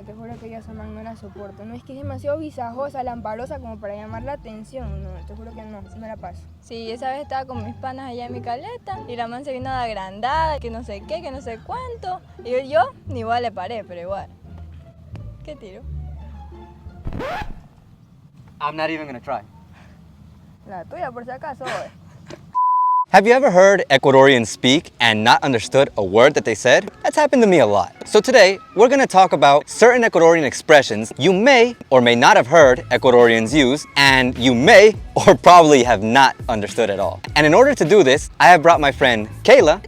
te juro que yo a esa man no la soporto. No, es que es demasiado visajosa, lamparosa como para llamar la atención. No, te juro que no la paso. Sí, esa vez estaba con mis panas allá en mi caleta y la man se vino de agrandada, que no sé qué, que no sé cuánto. Y yo ni igual le paré, pero igual. ¿Qué tiro? I'm not even gonna try. La tuya, por si acaso, oye. Have you ever heard Ecuadorians speak and not understood a word that they said? That's happened to me a lot. So today, we're going to talk about certain Ecuadorian expressions you may or may not have heard Ecuadorians use, and you may or probably have not understood at all. And in order to do this, I have brought my friend Kayla,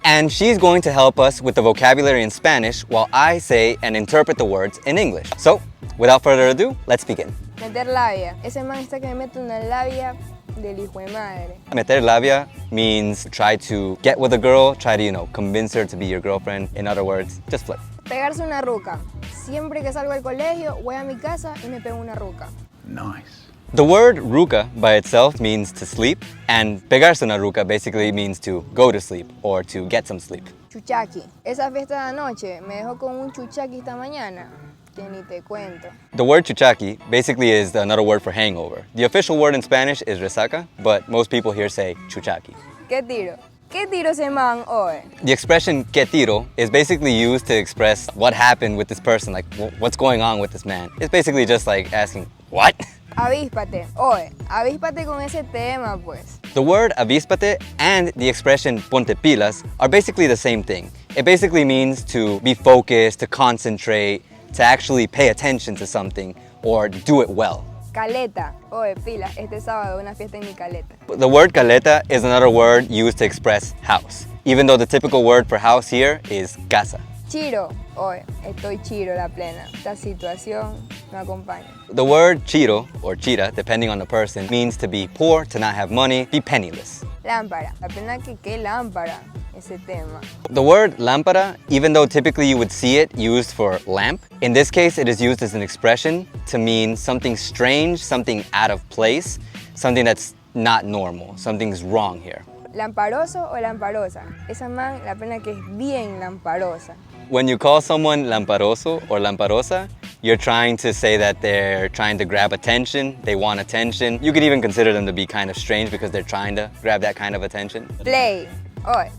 and she's going to help us with the vocabulary in Spanish while I say and interpret the words in English. So, without further ado, let's begin. Meter labia. Ese man está que me mete una labia del hijo de madre. Meter labia means try to get with a girl, try to, convince her to be your girlfriend. In other words, just flirt. Pegarse una ruca. Siempre que salgo del colegio, voy a mi casa y me pego una ruca. Nice. The word ruca by itself means to sleep, and pegarse una ruca basically means to go to sleep or to get some sleep. Chuchaqui. Esa fiesta de anoche me dejó con un chuchaqui esta mañana. Que ni te cuento. The word chuchaqui basically is another word for hangover. The official word in Spanish is resaca, but most people here say chuchaqui. ¿Qué tiro? ¿Qué tiro ese man hoy? The expression que tiro is basically used to express what happened with this person, like what's going on with this man. It's basically just like asking, what? Avíspate. Oye, avíspate con ese tema, pues. The word avíspate and the expression ponte pilas are basically the same thing. It basically means to be focused, to concentrate, to actually pay attention to something or do it well. Caleta. Oye, pila, este sábado una fiesta en mi caleta. The word caleta is another word used to express house, even though the typical word for house here is casa. Chiro. Oye, estoy chiro la plena. Esta situación me acompaña. The word chiro or chira, depending on the person, means to be poor, to not have money, be penniless. Lámpara. La plena que qué lámpara ese tema. The word lámpara, even though typically you would see it used for lamp, in this case it is used as an expression to mean something strange, something out of place, something that's not normal, something's wrong here. ¿Lamparoso o lamparosa? Esa man, la pena que es bien lamparosa. When you call someone lamparoso or lamparosa, you're trying to say that they're trying to grab attention, they want attention. You could even consider them to be kind of strange because they're trying to grab that kind of attention. Play. Oye,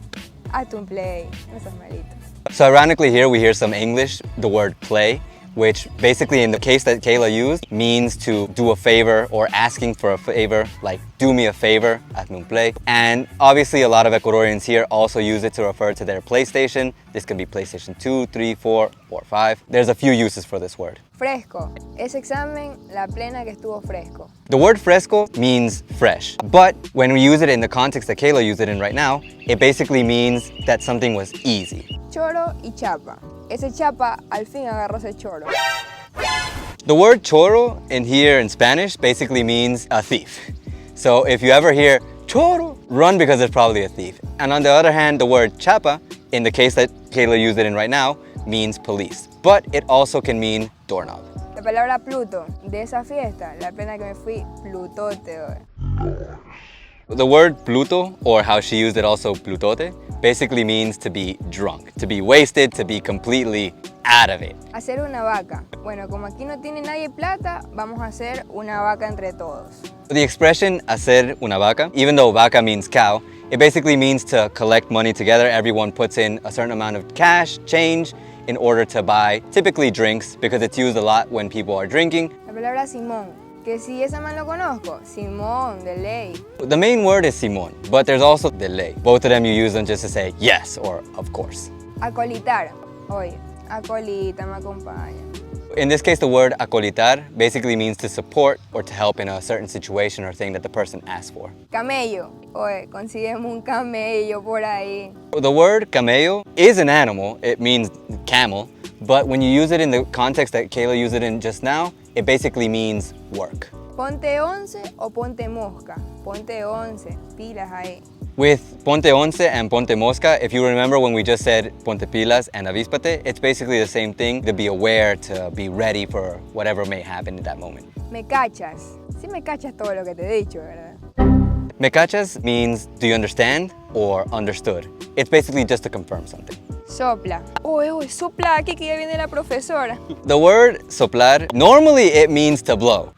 hazte un play. No seas malito. So ironically here we hear some English, the word play, which basically in the case that Kayla used means to do a favor or asking for a favor, like do me a favor, hazme un play. And obviously a lot of Ecuadorians here also use it to refer to their PlayStation. This could be PlayStation 2, 3, 4, or 5. There's a few uses for this word. Fresco. Ese examen, la plena que estuvo fresco. The word fresco means fresh, but when we use it in the context that Kayla used it in right now, it basically means that something was easy. Choro y chapa. Ese chapa al fin agarró ese choro. The word choro in here in Spanish basically means a thief. So if you ever hear choro, run because it's probably a thief. And on the other hand, the word chapa, in the case that Kayla used it in right now, means police. But it also can mean doorknob. La palabra Pluto, de esa fiesta, la pena que me fui plutote hoy. The word pluto, or how she used it also plutote, basically means to be drunk, to be wasted, to be completely out of it. Hacer una vaca. Bueno, como aquí no tiene nadie plata, vamos a hacer una vaca entre todos. The expression hacer una vaca, even though vaca means cow, it basically means to collect money together. Everyone puts in a certain amount of cash, change, in order to buy typically drinks because it's used a lot when people are drinking. La palabra Simón, que si esa man lo conozco, Simón, de ley. The main word is Simón, but there's also de ley. Both of them you use them just to say yes or of course. Acolitar. Oye, acolita me acompaña. In this case, the word acolitar basically means to support or to help in a certain situation or thing that the person asks for. Camello. Oye, consígueme un camello por ahí. The word camello is an animal. It means camel. But when you use it in the context that Kayla used it in just now, it basically means work. Ponte once o ponte mosca. Ponte once. Pilas ahí. With ponte once and ponte mosca, if you remember when we just said ponte pilas and avíspate, it's basically the same thing, to be aware, to be ready for whatever may happen in that moment. Me cachas. Sí me cachas todo lo que te he dicho, ¿verdad? Me cachas means do you understand or understood. It's basically just to confirm something. Sopla. Sopla aquí que ya viene la profesora. The word soplar, normally it means to blow.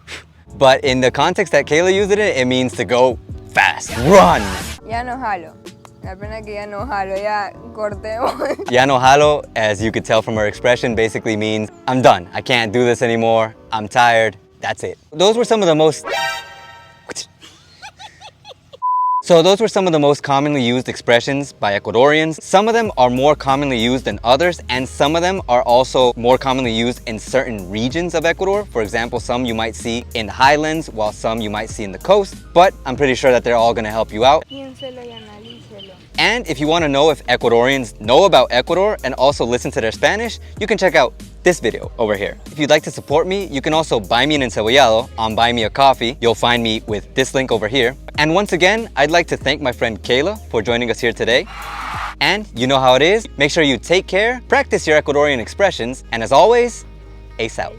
But in the context that Kayla used it in, it means to go fast, run. Ya no jalo. La pena que ya no jalo, ya cortemos. Ya no jalo, as you could tell from her expression, basically means I'm done. I can't do this anymore. I'm tired. That's it. Those were some of the most commonly used expressions by Ecuadorians. Some of them are more commonly used than others, and some of them are also more commonly used in certain regions of Ecuador. For example, some you might see in the highlands, while some you might see in the coast. But I'm pretty sure that they're all gonna help you out. Piénselo y analícelo. And if you want to know if Ecuadorians know about Ecuador and also listen to their Spanish, you can check out this video over here. If you'd like to support me, you can also buy me an encebollado on Buy Me a Coffee. You'll find me with this link over here. And once again, I'd like to thank my friend Kayla for joining us here today. And you know how it is. Make sure you take care, practice your Ecuadorian expressions, and as always, ace out.